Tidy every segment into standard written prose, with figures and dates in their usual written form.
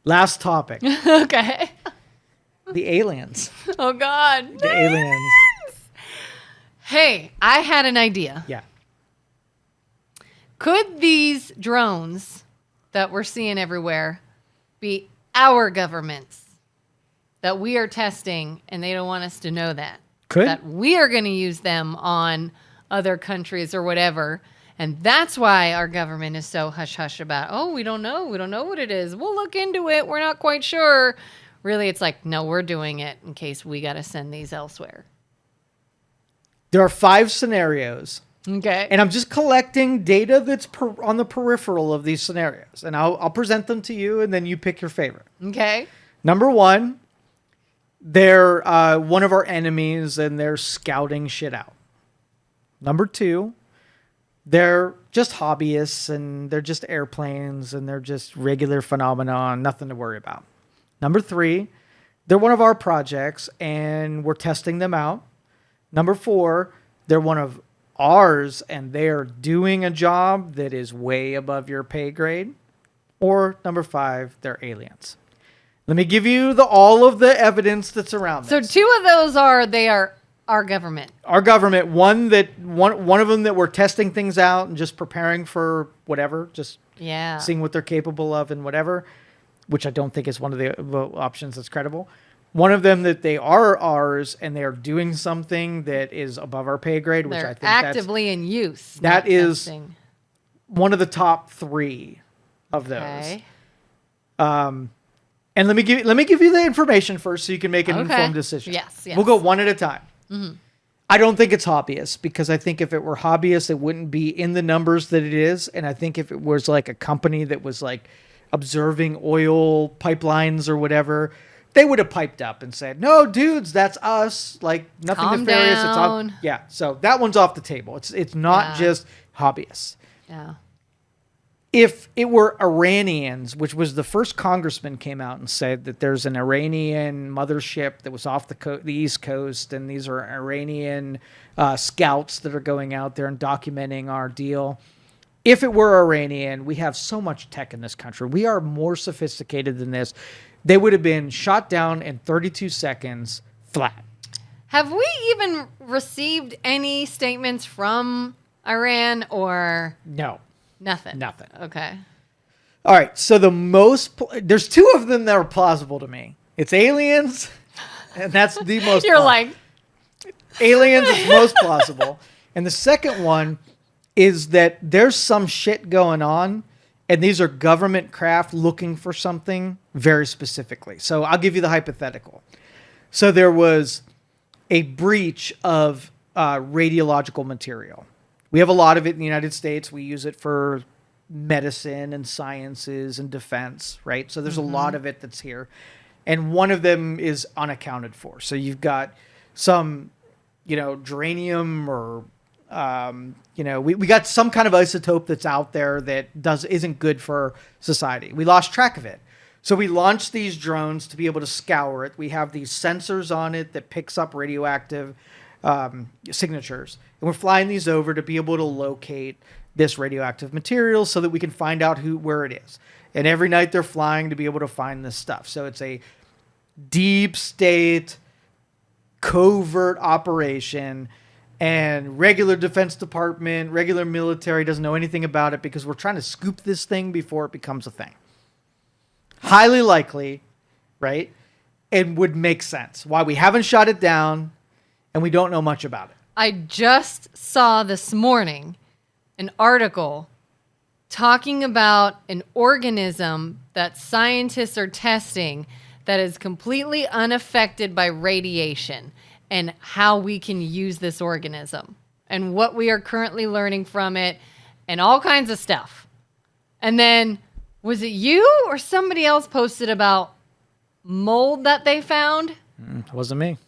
Last topic. Okay. The aliens. Oh, God. The aliens. Hey, I had an idea. Yeah. Could these drones that we're seeing everywhere be our governments that we are testing and they don't want us to know that? Could. That we are going to use them on other countries or whatever. And that's why our government is so hush-hush about, oh, we don't know. We don't know what it is. We'll look into it. We're not quite sure. Really, it's like, no, we're doing it in case we got to send these elsewhere. There are 5 scenarios. Okay. And I'm just collecting data that's on the peripheral of these scenarios. And I'll present them to you, and then you pick your favorite. Okay. Number 1, they're one of our enemies, and they're scouting shit out. Number 2, they're just hobbyists, and they're just airplanes, and they're just regular phenomenon, nothing to worry about. Number 3, they're one of our projects, and we're testing them out. Number 4, they're one of ours, and they're doing a job that is way above your pay grade. Or number 5, they're aliens. Let me give you all of the evidence that's around So this. 2 of those they are our government. Our government, one of them that we're testing things out and just preparing for whatever, just seeing what they're capable of and whatever, which I don't think is one of the options that's credible. One of them that they are ours and they are doing something that is above our pay grade, which They're I think actively in use. that is testing. one of the top 3 of those. Okay. And let me give you the information first so you can make an informed decision. Yes. We'll go one at a time. Mm-hmm. I don't think it's hobbyist, because I think if it were hobbyist, it wouldn't be in the numbers that it is. And I think if it was like a company that was like observing oil pipelines or whatever, they would have piped up and said, "No, dudes, that's us. Like nothing Calm nefarious." down. It's yeah. So that one's off the table. It's not just hobbyists. Yeah. If it were Iranians, which was the first congressman came out and said that there's an Iranian mothership that was off the East Coast, and these are Iranian scouts that are going out there and documenting our deal. If it were Iranian, we have so much tech in this country. We are more sophisticated than this. They would have been shot down in 32 seconds flat. Have we even received any statements from Iran or No. nothing? Okay. All right. So there's 2 of them that are plausible to me. It's aliens, and that's the most You're like, aliens is most plausible. And the second one is that there's some shit going on, and these are government craft looking for something very specifically. So I'll give you the hypothetical. So there was a breach of radiological material. We have a lot of it in the United States. We use it for medicine and sciences and defense, right? So there's a lot of it that's here. And one of them is unaccounted for. So you've got some, geranium or, we got some kind of isotope that's out there that isn't good for society. We lost track of it. So we launched these drones to be able to scour it. We have these sensors on it that picks up radioactive signatures. And we're flying these over to be able to locate this radioactive material so that we can find out where it is. And every night they're flying to be able to find this stuff. So it's a deep state covert operation, and regular Defense Department, regular military doesn't know anything about it because we're trying to scoop this thing before it becomes a thing. Highly likely, right? And would make sense. Why we haven't shot it down and we don't know much about it. I just saw this morning an article talking about an organism that scientists are testing that is completely unaffected by radiation, and how we can use this organism and what we are currently learning from it and all kinds of stuff. And then, was it you or somebody else posted about mold that they found? It wasn't me.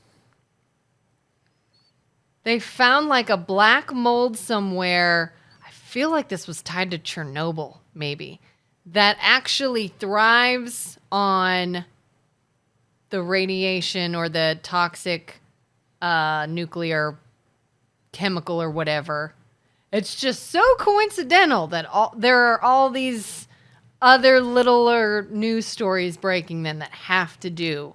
They found like a black mold somewhere. I feel like this was tied to Chernobyl, maybe, that actually thrives on the radiation or the toxic nuclear chemical or whatever. It's just so coincidental that there are all these other littler news stories breaking then that have to do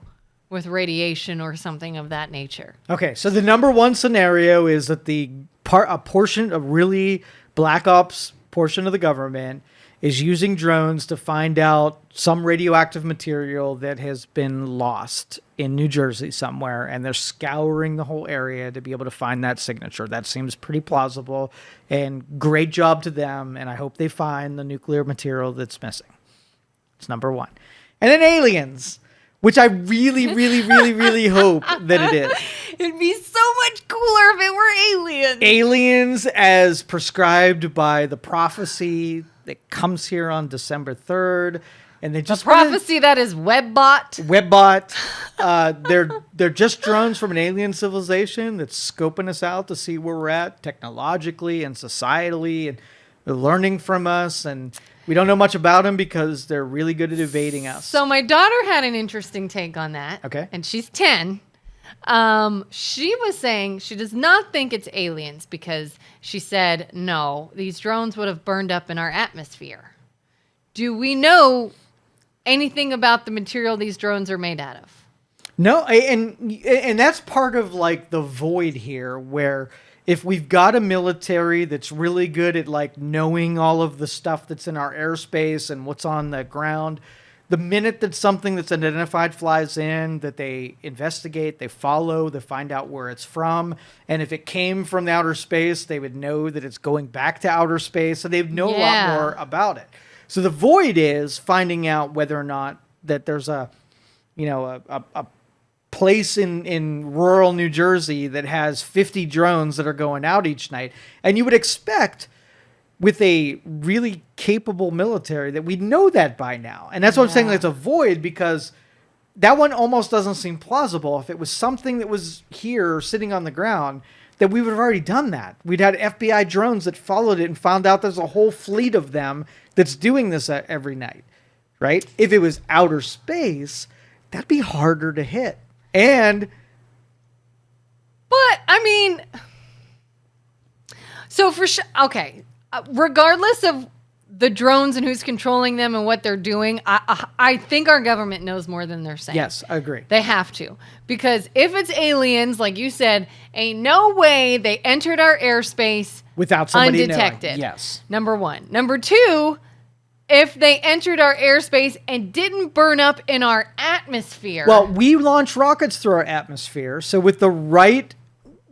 with radiation or something of that nature? Okay, so the number one scenario is that a portion, a really black ops portion of the government is using drones to find out some radioactive material that has been lost in New Jersey somewhere, and they're scouring the whole area to be able to find that signature. That seems pretty plausible, and great job to them, and I hope they find the nuclear material that's missing. It's number one. And then aliens, which I really, really, really, really hope that it is. It'd be so much cooler if it were aliens. Aliens as prescribed by the prophecy that comes here on December 3rd. And they just prophecy that is Webbot. They're just drones from an alien civilization that's scoping us out to see where we're at technologically and societally, and they're learning from us, and we don't know much about them because they're really good at evading us. So my daughter had an interesting take on that. Okay. And she's 10. She was saying she does not think it's aliens because she said, no, these drones would have burned up in our atmosphere. Do we know anything about the material these drones are made out of? No, and that's part of like the void here, where if we've got a military that's really good at like knowing all of the stuff that's in our airspace and what's on the ground, the minute that something that's identified flies in, that they investigate, they follow, they find out where it's from, and if it came from the outer space, they would know that it's going back to outer space, so they'd know a lot more about it. So the void is finding out whether or not that there's a place in rural New Jersey that has 50 drones that are going out each night. And you would expect with a really capable military that we'd know that by now. And that's what I'm saying, it's a void, because that one almost doesn't seem plausible. If it was something that was here sitting on the ground, that we would have already done that. We'd had FBI drones that followed it and found out there's a whole fleet of them that's doing this every night, right? If it was outer space, that'd be harder to hit. But I mean, so for sure, okay, regardless of the drones and who's controlling them and what they're doing, I think our government knows more than they're saying. Yes, I agree. They have to. Because if it's aliens, like you said, ain't no way they entered our airspace without somebody undetected. knowing. Yes. Number one. Number two, if they entered our airspace and didn't burn up in our atmosphere. Well, we launch rockets through our atmosphere, so with the right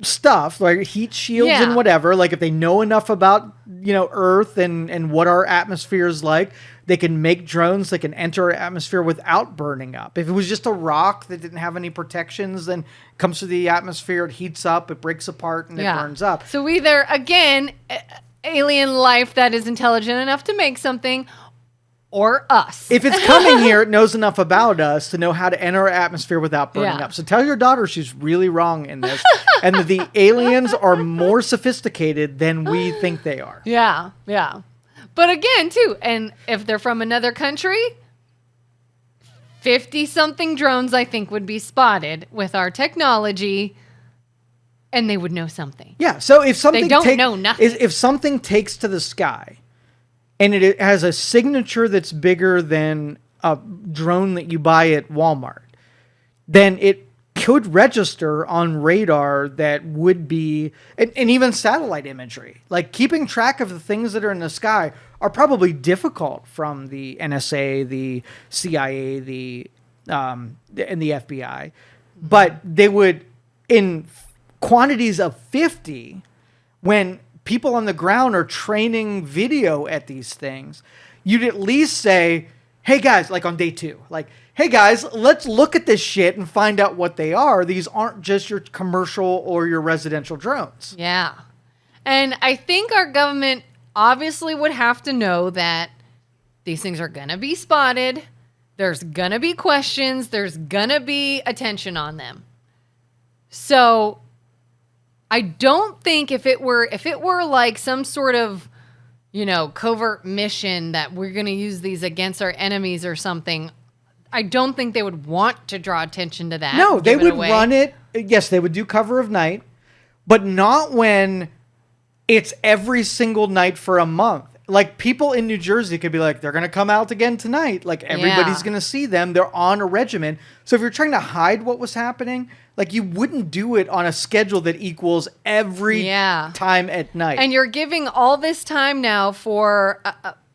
stuff, like heat shields and whatever, like if they know enough about, Earth and what our atmosphere is like, they can make drones that can enter our atmosphere without burning up. If it was just a rock that didn't have any protections, then it comes through the atmosphere, it heats up, it breaks apart, and it burns up. So either, again, alien life that is intelligent enough to make something, or us. If it's coming here, it knows enough about us to know how to enter our atmosphere without burning up. So tell your daughter she's really wrong in this, and that the aliens are more sophisticated than we think they are. Yeah. But again, too, and if they're from another country, 50-something drones, I think, would be spotted with our technology, and they would know something. Yeah, so if something they don't know nothing. If something takes to the sky, and it has a signature that's bigger than a drone that you buy at Walmart, then it could register on radar that would be, and even satellite imagery. Like keeping track of the things that are in the sky are probably difficult from the NSA, the CIA, and the FBI. But they would, in quantities of 50, when people on the ground are training video at these things, you'd at least say, hey guys, like on day 2, like, hey guys, let's look at this shit and find out what they are. These aren't just your commercial or your residential drones. Yeah. And I think our government obviously would have to know that these things are going to be spotted. There's going to be questions. There's going to be attention on them. So I don't think if it were like some sort of, covert mission that we're going to use these against our enemies or something, I don't think they would want to draw attention to that. No, they would run it. Yes, they would do cover of night, but not when it's every single night for a month. like people in New Jersey could be like, they're going to come out again tonight. Like everybody's going to see them. They're on a regimen. So if you're trying to hide what was happening, like you wouldn't do it on a schedule that equals every time at night. And you're giving all this time now for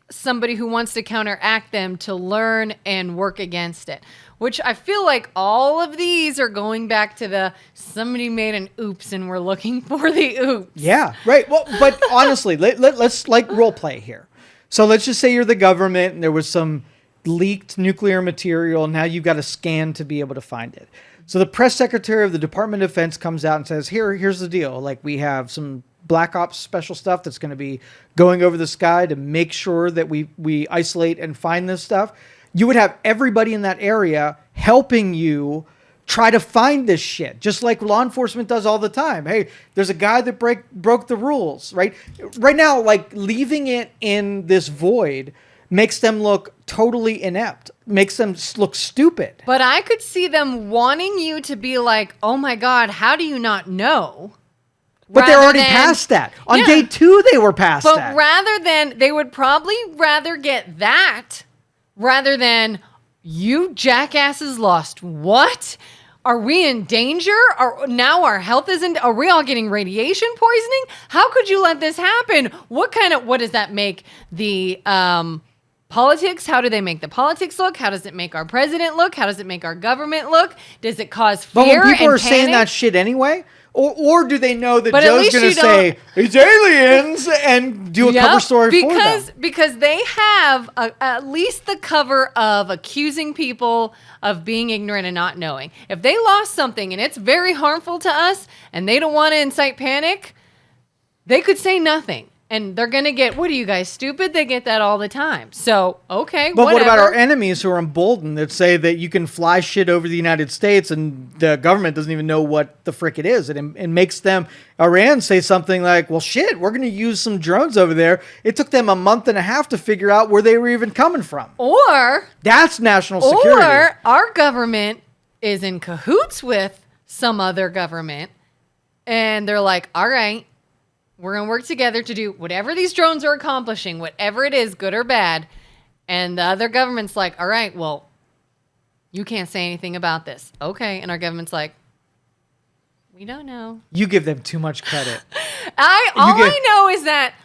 somebody who wants to counteract them to learn and work against it. Which I feel like all of these are going back to the somebody made an oops and we're looking for the oops. Yeah, right. Well, but honestly, let's like role play here. So let's just say you're the government and there was some leaked nuclear material. And now you've got a scan to be able to find it. So the press secretary of the Department of Defense comes out and says, here's the deal. Like we have some Black Ops special stuff that's going to be going over the sky to make sure that we isolate and find this stuff. You would have everybody in that area helping you try to find this shit, just like law enforcement does all the time. Hey, there's a guy that broke the rules, right? Right now, like leaving it in this void makes them look totally inept, makes them look stupid. But I could see them wanting you to be like, oh my God, how do you not know? But they're already past that. On day 2, they were past that. But rather than, they would probably rather get that rather than, you jackasses lost what? Are we in danger? Now our health isn't, are we all getting radiation poisoning? How could you let this happen? What does that make the politics? How do they make the politics look? How does it make our president look? How does it make our government look? Does it cause fear and panic? But when people are saying that shit anyway, or do they know that Joe's going to say, it's aliens, and do a cover story for them? Because they have at least the cover of accusing people of being ignorant and not knowing. If they lost something and it's very harmful to us and they don't want to incite panic, they could say nothing. And they're going to get, what are you guys, stupid? They get that all the time. So, okay, but what about our enemies who are emboldened that say that you can fly shit over the United States and the government doesn't even know what the frick it is? And it makes them, Iran, say something like, well, shit, we're going to use some drones over there. It took them a month and a half to figure out where they were even coming from. Or that's national security. Or our government is in cahoots with some other government. And they're like, all right, we're going to work together to do whatever these drones are accomplishing, whatever it is, good or bad. And the other government's like, all right, well, you can't say anything about this. Okay. And our government's like, we don't know. You give them too much credit. I know is that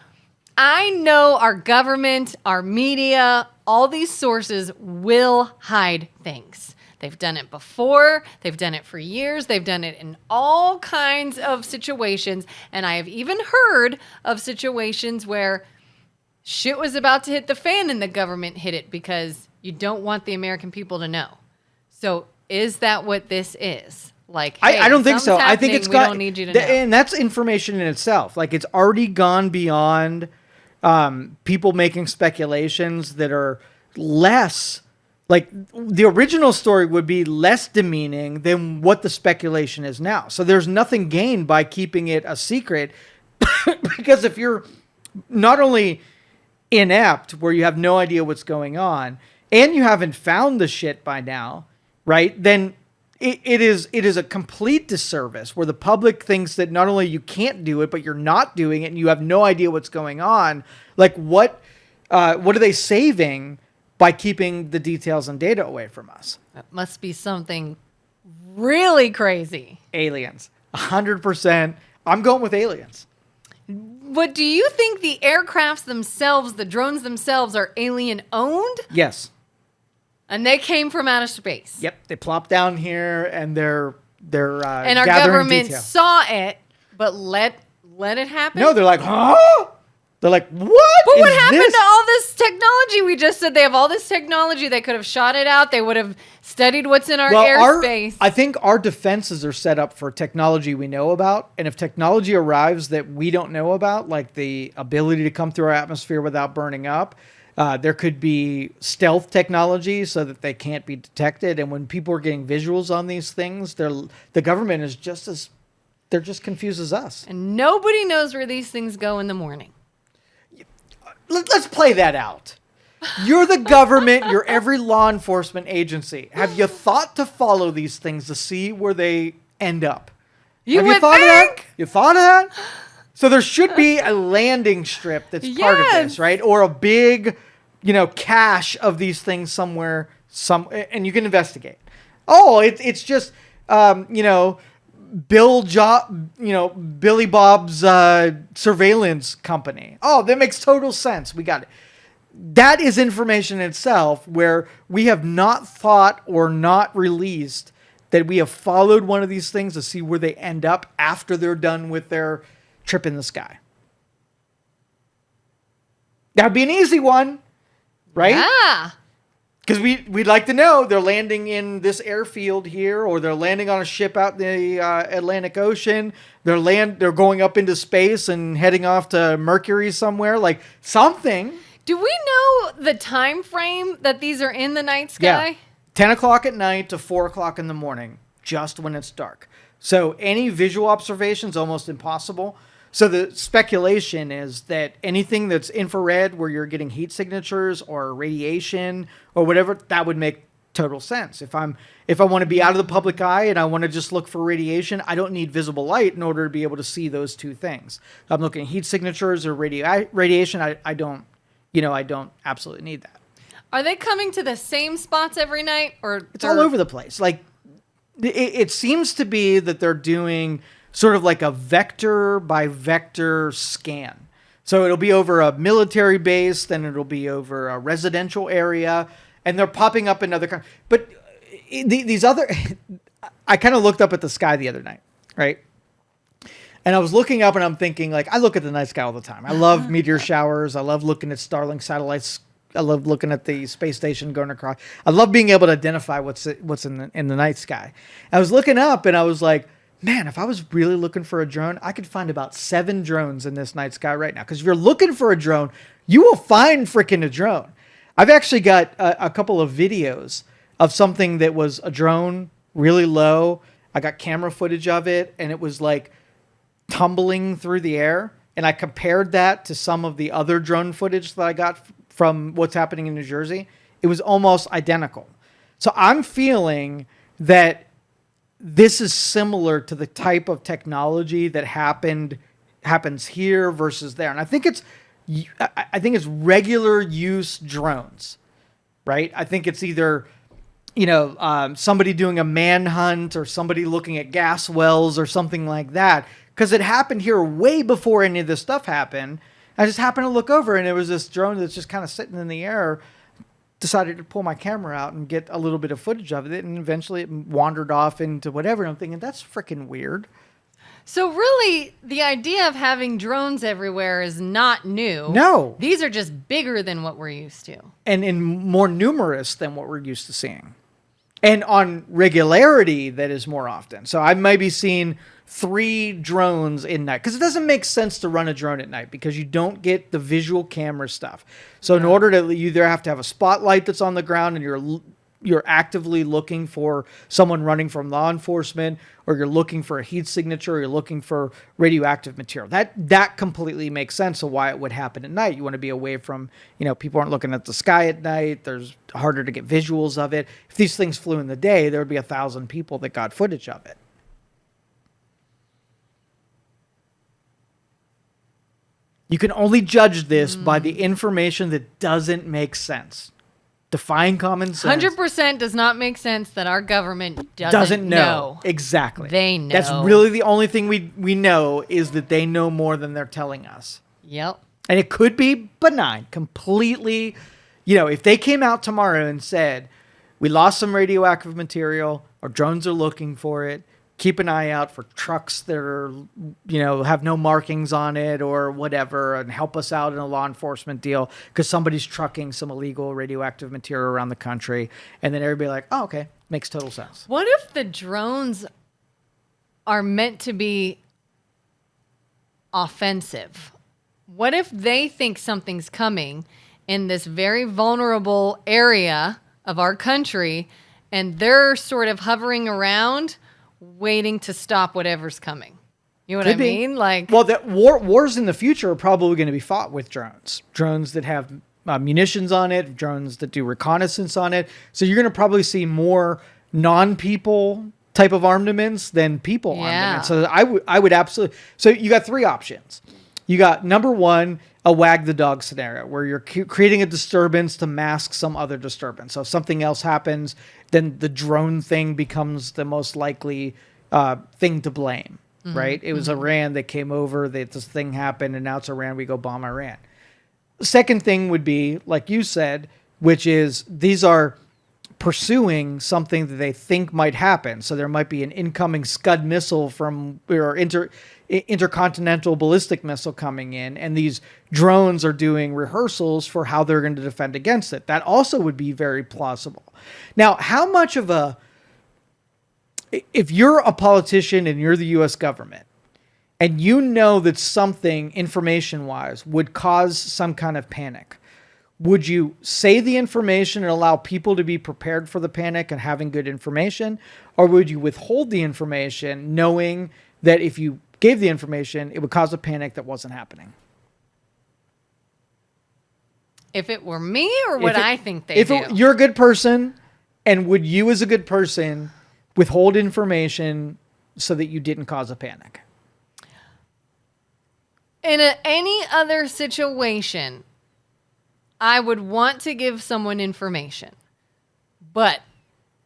I know our government, our media, all these sources will hide things. They've done it before. They've done it for years. They've done it in all kinds of situations. And I have even heard of situations where shit was about to hit the fan and the government hid it because you don't want the American people to know. So is that what this is? Like, hey, I don't think so. I think it's we don't need you to know. And that's information in itself. Like, it's already gone beyond people making speculations that are less... Like, the original story would be less demeaning than what the speculation is now. So there's nothing gained by keeping it a secret. Because if you're not only inept, where you have no idea what's going on, and you haven't found the shit by now, right, then it is a complete disservice where the public thinks that not only you can't do it, but you're not doing it, and you have no idea what's going on. Like, what are they saving by keeping the details and data away from us? That must be something really crazy. Aliens. 100%. I'm going with aliens. But do you think the aircrafts themselves, the drones themselves, are alien owned? Yes. And they came from outer space? Yep. They plopped down here and they're and our gathering government detail. saw it, but let it happen? No, they're like, huh? They're like, what? But what happened to all this technology? We just said they have all this technology. They could have shot it out. They would have studied what's in our airspace. I think our defenses are set up for technology we know about. And if technology arrives that we don't know about, like the ability to come through our atmosphere without burning up, there could be stealth technology so that they can't be detected. And when people are getting visuals on these things, the government is they're just confused as us. And nobody knows where these things go in the morning. Let's play that out. You're the government. You're every law enforcement agency. Have you thought to follow these things to see where they end up? You Have would you thought think. of that? You thought of that? So there should be a landing strip that's part of this, Yes. right? Or a big, cache of these things somewhere, and you can investigate. Oh, it's just, Billy Bob's surveillance company. Oh, that makes total sense. We got it. That is information in itself where we have not thought or not released that we have followed one of these things to see where they end up after they're done with their trip in the sky. That'd be an easy one, right? Yeah. Because we'd like to know they're landing in this airfield here, or they're landing on a ship out in the Atlantic Ocean. They're going up into space and heading off to Mercury somewhere, like something. Do we know the time frame that these are in the night sky? Yeah, 10 o'clock at night to 4 o'clock in the morning, just when it's dark. So any visual observation is almost impossible. So the speculation is that anything that's infrared, where you're getting heat signatures or radiation or whatever, that would make total sense. If I want to be out of the public eye and I want to just look for radiation, I don't need visible light in order to be able to see those two things. If I'm looking at heat signatures or radiation, I don't absolutely need that. Are they coming to the same spots every night, or It's all over the place. Like it seems to be that they're doing sort of like a vector by vector scan. So it'll be over a military base, then it'll be over a residential area, and they're popping up in other countries. But these other, I kind of looked up at the sky the other night, right? And I was looking up and I'm thinking, like, I look at the night sky all the time. I love meteor showers. I love looking at Starlink satellites. I love looking at the space station going across. I love being able to identify what's in the night sky. I was looking up and I was like, man, if I was really looking for a drone, I could find about 7 drones in this night sky right now. Because if you're looking for a drone, you will find freaking a drone. I've actually got a couple of videos of something that was a drone really low. I got camera footage of it, and it was like tumbling through the air. And I compared that to some of the other drone footage that I got from what's happening in New Jersey. It was almost identical. So I'm feeling that this is similar to the type of technology that happens here versus there. And I think it's regular use drones, right? I think it's either, somebody doing a manhunt or somebody looking at gas wells or something like that. Because it happened here way before any of this stuff happened. I just happened to look over and it was this drone that's just kind of sitting in the air. Decided to pull my camera out and get a little bit of footage of it, and eventually it wandered off into whatever. And I'm thinking, that's freaking weird. So really, the idea of having drones everywhere is not new. No. These are just bigger than what we're used to. And more numerous than what we're used to seeing. And on regularity, that is more often. So I might be seeing 3 drones in night, because it doesn't make sense to run a drone at night because you don't get the visual camera stuff. So in order to, you either have to have a spotlight that's on the ground and you're actively looking for someone running from law enforcement, or you're looking for a heat signature, or you're looking for radioactive material. That completely makes sense of why it would happen at night. You want to be away from, people aren't looking at the sky at night. There's harder to get visuals of it. If these things flew in the day, there would be 1,000 people that got footage of it. You can only judge this by the information that doesn't make sense. Define common sense. 100% does not make sense that our government doesn't know. Exactly. They know. That's really the only thing we know, is that they know more than they're telling us. Yep. And it could be benign, completely. If they came out tomorrow and said, we lost some radioactive material, our drones are looking for it, keep an eye out for trucks that are, have no markings on it or whatever, and help us out in a law enforcement deal because somebody's trucking some illegal radioactive material around the country. And then everybody like, oh, okay, makes total sense. What if the drones are meant to be offensive? What if they think something's coming in this very vulnerable area of our country and they're sort of hovering around waiting to stop whatever's coming? You know what I mean? Like, well, that wars in the future are probably going to be fought with drones that have munitions on it, drones that do reconnaissance on it. So you're going to probably see more non-people type of armaments than people Yeah. armaments. So I would absolutely. So you got three options. You got number one, a wag the dog scenario where you're creating a disturbance to mask some other disturbance. So if something else happens, then the drone thing becomes the most likely thing to blame, right? It was Iran that came over, that this thing happened, and now it's Iran, we go bomb Iran. Second thing would be, like you said, which is these are pursuing something that they think might happen. So there might be an incoming Scud missile from or intercontinental ballistic missile coming in, and these drones are doing rehearsals for how they're going to defend against it. That also would be very plausible. Now, how much of a, if you're a politician and you're the U.S. government, and you know that something information-wise would cause some kind of panic, would you say the information and allow people to be prepared for the panic and having good information? Or would you withhold the information knowing that if you gave the information, it would cause a panic that wasn't happening? If it were me or what I think they do? You're a good person, and would you as a good person withhold information so that you didn't cause a panic? In any other situation, I would want to give someone information. But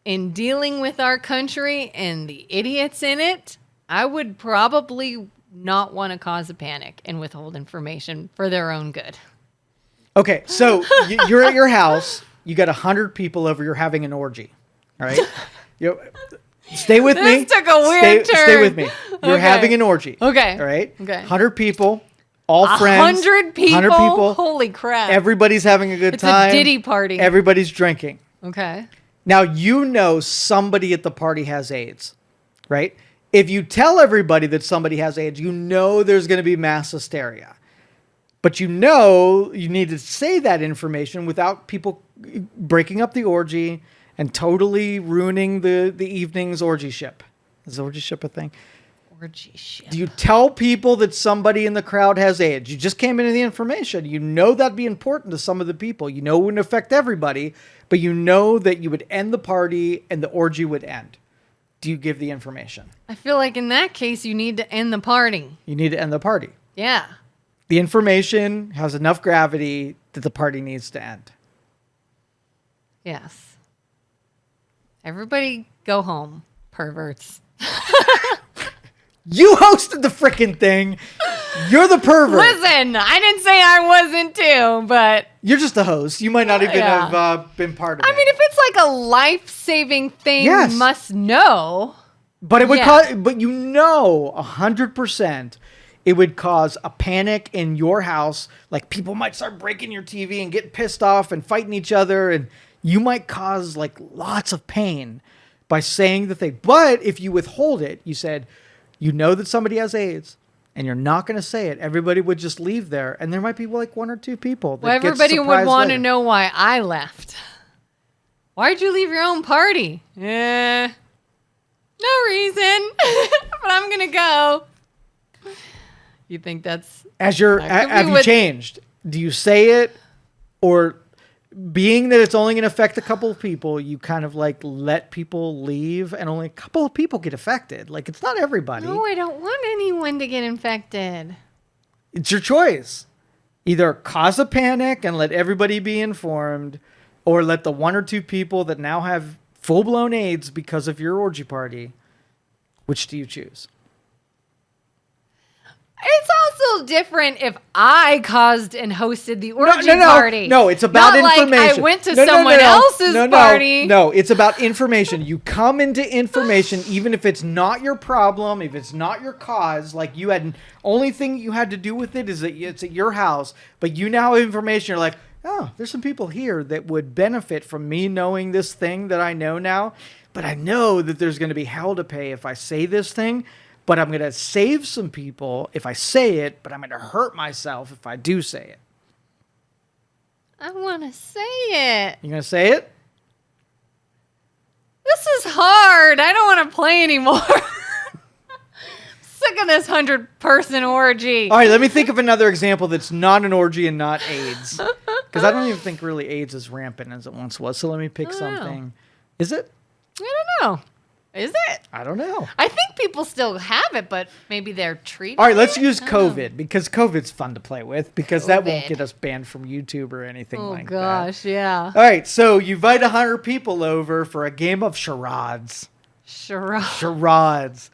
in dealing with our country and the idiots in it, I would probably not want to cause a panic and withhold information for their own good. Okay, so you're at your house. You got 100 people over. You're having an orgy, all right? Stay with me. This took a weird turn. Stay with me. You're Okay. having an orgy. Okay. All right? Okay. 100 people, all friends. 100 people? 100 people. Holy crap. Everybody's having a good It's time. a Diddy party. Everybody's drinking. Okay. Now, you know somebody at the party has AIDS, right? If you tell everybody that somebody has AIDS, you know there's going to be mass hysteria. But you know you need to say that information without people breaking up the orgy and totally ruining the evening's orgy ship. Is orgy ship a thing? Orgy ship. Do you tell people that somebody in the crowd has AIDS? You just came into the information. You know that'd be important to some of the people. You know it wouldn't affect everybody, but you know that you would end the party and the orgy would end. Do you give the information? I feel like in that case, you need to end the party. You need to end the party. Yeah. The information has enough gravity that the party needs to end. Yes. Everybody go home, perverts. You hosted the frickin' thing. You're the pervert. Listen, I didn't say I wasn't too, but You're just the host. You might not even have been part of it. I mean, if it's like a life-saving thing, Yes. you must know. But it would Yeah. cause, but you know 100% it would cause a panic in your house. Like people might start breaking your TV and getting pissed off and fighting each other, and you might cause like lots of pain by saying the thing. But if you withhold it, you said, you know that somebody has AIDS and you're not going to say it, everybody would just leave there, and there might be like one or two people that Well, get everybody would surprised want to later. know why I left. Why'd you leave your own party? No reason, but I'm going to go. You think that's... Have be you with- changed? Do you say it, or being that it's only going to affect a couple of people, you kind of like let people leave and only a couple of people get affected? Like it's not everybody. No, I don't want anyone to get infected. It's your choice. Either cause a panic and let everybody be informed, or let the one or two people that now have full-blown AIDS because of your orgy party. Which do you choose? It's also different if I caused and hosted the orgy party. No, it's about Not information. Like I went to someone else's party. No, it's about information. You come into information, even if it's not your problem, if it's not your cause. Like you had, only thing you had to do with it is that it's at your house. But you now have information. You're like, oh, there's some people here that would benefit from me knowing this thing that I know now. But I know that there's going to be hell to pay if I say this thing. But I'm going to save some people if I say it, but I'm going to hurt myself if I do say it. I want to say it. You going to say it? This is hard. I don't want to play anymore. Sick of this 100-person orgy. All right, let me think of another example that's not an orgy and not AIDS. Because I don't even think really AIDS is rampant as it once was. So let me pick I don't know. something. Is it? I don't know. Is it? I don't know. I think people still have it, but maybe they're treating All right, let's it? use I don't know. COVID because COVID's fun to play with because that won't COVID. get us banned from YouTube or anything Oh, like that. gosh, yeah. All right, so you invite 100 people over for a game of charades. Sure. Charades.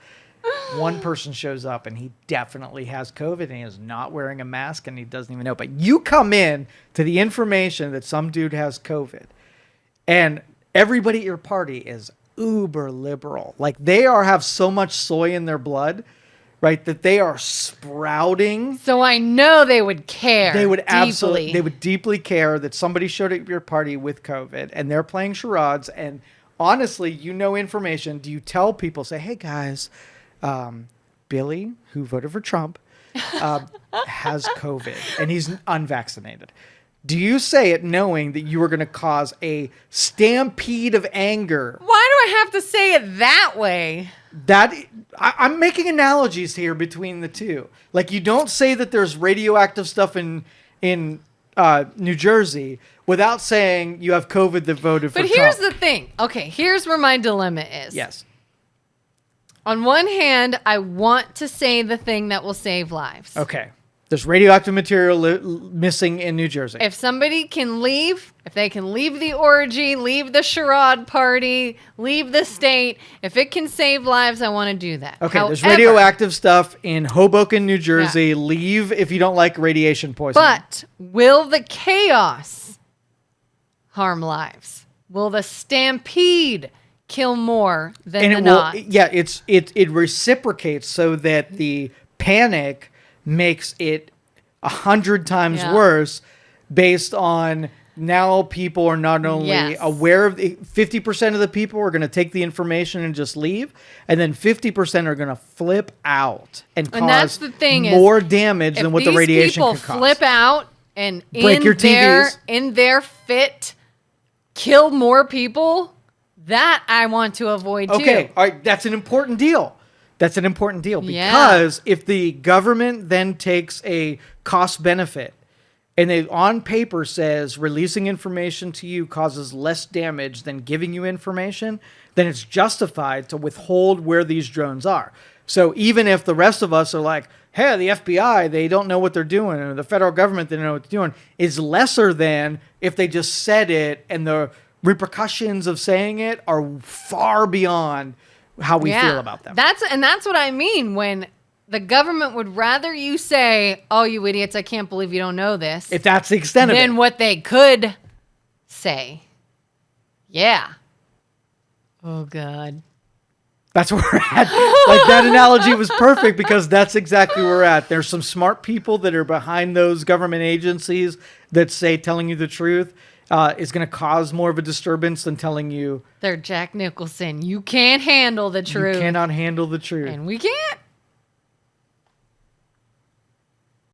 One person shows up and he definitely has COVID and he is not wearing a mask and he doesn't even know. But you come in to the information that some dude has COVID and everybody at your party is uber liberal. Like they have so much soy in their blood, right? That they are sprouting. So I know they would care. They would deeply. they would deeply care that somebody showed up at your party with COVID and they're playing charades. And honestly, you know information. Do you tell people, say, hey guys, Billy, who voted for Trump, has COVID and he's unvaccinated. Do you say it knowing that you are going to cause a stampede of anger? Why do I have to say it that way? I'm making analogies here between the two. Like you don't say that there's radioactive stuff in New Jersey without saying you have COVID that voted for Trump. But here's the thing. Okay, here's where my dilemma is. Yes. On one hand, I want to say the thing that will save lives. Okay. There's radioactive material missing in New Jersey. If somebody can leave, if they can leave the orgy, leave the charade party, leave the state, if it can save lives, I want to do that. Okay, there's However, radioactive stuff in Hoboken, New Jersey. Yeah. Leave if you don't like radiation poisoning. But will the chaos harm lives? Will the stampede kill more than the not? Yeah, it reciprocates so that the panic makes it 100 times worse based on now people are not only aware of 50% of the people are going to take the information and just leave, and then 50% are going to flip out and cause that's the thing more damage than what the radiation could cause. If these people flip out and break your TVs. in their fit kill more people, that I want to avoid too. Okay, all right, that's an important deal. That's an important deal because if the government then takes a cost benefit and they on paper says releasing information to you causes less damage than giving you information, then it's justified to withhold where these drones are. So even if the rest of us are like, hey, the FBI, they don't know what they're doing, or the federal government, they don't know what they're doing, is lesser than if they just said it and the repercussions of saying it are far beyond how we feel about them. That's what I mean when the government would rather you say, oh, you idiots, I can't believe you don't know this. If that's the extent of it. Than what they could say. Yeah. Oh, God. That's where we're at. Like that analogy was perfect because that's exactly where we're at. There's some smart people that are behind those government agencies that say telling you the truth is going to cause more of a disturbance than telling you. They're Jack Nicholson. You can't handle the truth. You cannot handle the truth. And we can't.